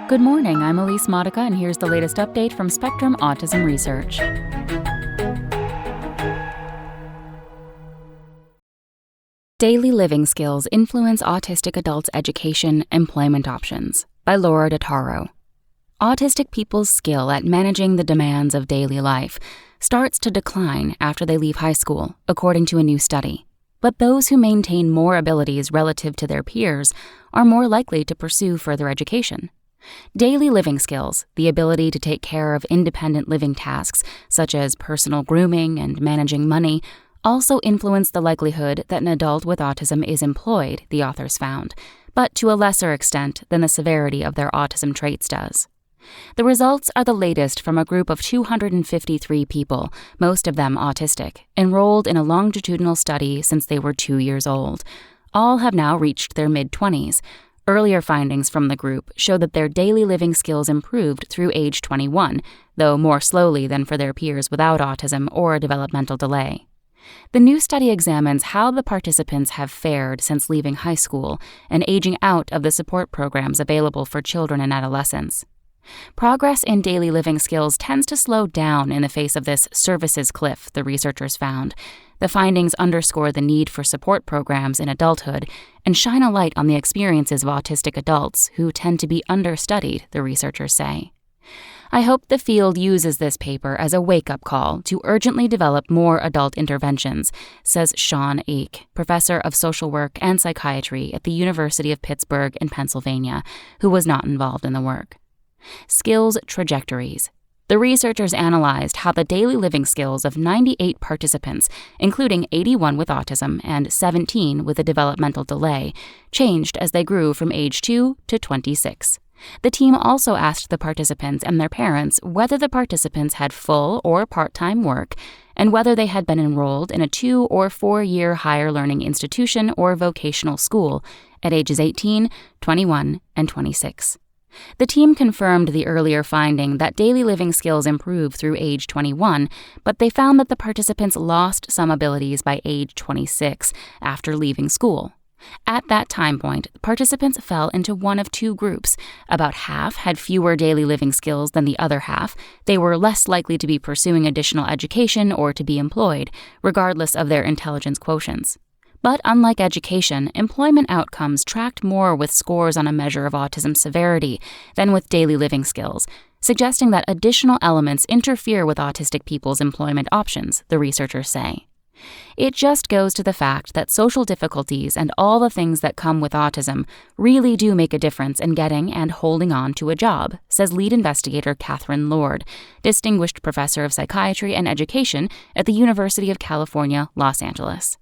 Good morning, I'm Elise Modica, and here's the latest update from Spectrum Autism Research. Daily Living Skills Influence Autistic Adults' Education Employment Options by Laura Detaro. Autistic people's skill at managing the demands of daily life starts to decline after they leave high school, according to a new study. But those who maintain more abilities relative to their peers are more likely to pursue further education. Daily living skills, the ability to take care of independent living tasks such as personal grooming and managing money, also influence the likelihood that an adult with autism is employed, the authors found, but to a lesser extent than the severity of their autism traits does. The results are the latest from a group of 253 people, most of them autistic, enrolled in a longitudinal study since they were 2 years old. All have now reached their mid-20s. Earlier findings from the group show that their daily living skills improved through age 21, though more slowly than for their peers without autism or a developmental delay. The new study examines how the participants have fared since leaving high school and aging out of the support programs available for children and adolescents. Progress in daily living skills tends to slow down in the face of this services cliff, the researchers found. The findings underscore the need for support programs in adulthood and shine a light on the experiences of autistic adults who tend to be understudied, the researchers say. I hope the field uses this paper as a wake-up call to urgently develop more adult interventions, says Sean Ake, professor of social work and psychiatry at the University of Pittsburgh in Pennsylvania, who was not involved in the work. Skills trajectories. The researchers analyzed how the daily living skills of 98 participants, including 81 with autism and 17 with a developmental delay, changed as they grew from age 2 to 26. The team also asked the participants and their parents whether the participants had full or part-time work and whether they had been enrolled in a 2- or 4-year higher learning institution or vocational school at ages 18, 21, and 26. The team confirmed the earlier finding that daily living skills improve through age 21, but they found that the participants lost some abilities by age 26 after leaving school. At that time point, participants fell into one of two groups. About half had fewer daily living skills than the other half. They were less likely to be pursuing additional education or to be employed, regardless of their intelligence quotients. But unlike education, employment outcomes tracked more with scores on a measure of autism severity than with daily living skills, suggesting that additional elements interfere with autistic people's employment options, the researchers say. It just goes to the fact that social difficulties and all the things that come with autism really do make a difference in getting and holding on to a job, says lead investigator Catherine Lord, distinguished professor of psychiatry and education at the University of California, Los Angeles.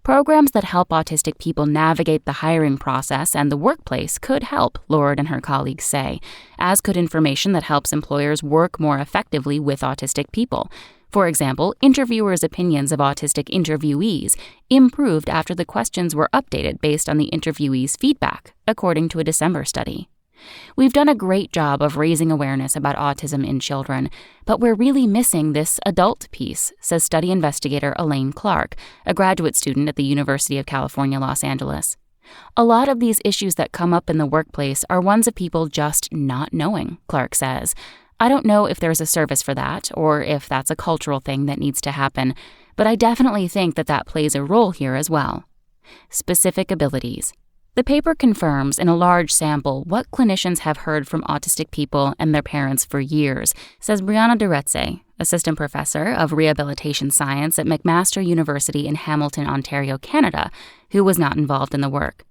Programs that help autistic people navigate the hiring process and the workplace could help, Lord and her colleagues say, as could information that helps employers work more effectively with autistic people. For example, interviewers' opinions of autistic interviewees improved after the questions were updated based on the interviewees' feedback, according to a December study. We've done a great job of raising awareness about autism in children, but we're really missing this adult piece, says study investigator Elaine Clark, a graduate student at the University of California, Los Angeles. A lot of these issues that come up in the workplace are ones of people just not knowing, Clark says. I don't know if there's a service for that or if that's a cultural thing that needs to happen, but I definitely think that plays a role here as well. Specific abilities. The paper confirms in a large sample what clinicians have heard from autistic people and their parents for years, says Brianna Duretse, assistant professor of rehabilitation science at McMaster University in Hamilton, Ontario, Canada, who was not involved in the work.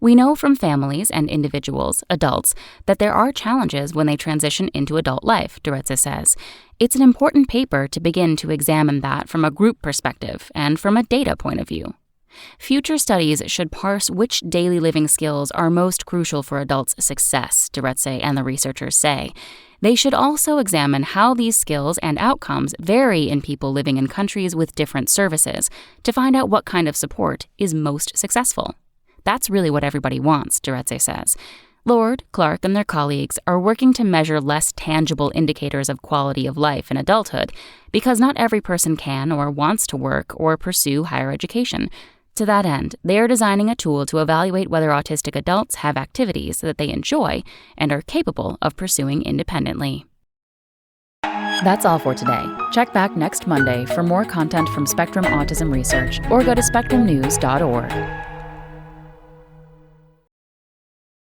We know from families and individuals, adults, that there are challenges when they transition into adult life, Duretse says. It's an important paper to begin to examine that from a group perspective and from a data point of view. Future studies should parse which daily living skills are most crucial for adults' success, Duretse and the researchers say. They should also examine how these skills and outcomes vary in people living in countries with different services to find out what kind of support is most successful. That's really what everybody wants, Duretse says. Lord, Clark, and their colleagues are working to measure less tangible indicators of quality of life in adulthood because not every person can or wants to work or pursue higher education. To that end, they are designing a tool to evaluate whether autistic adults have activities that they enjoy and are capable of pursuing independently. That's all for today. Check back next Monday for more content from Spectrum Autism Research or go to spectrumnews.org.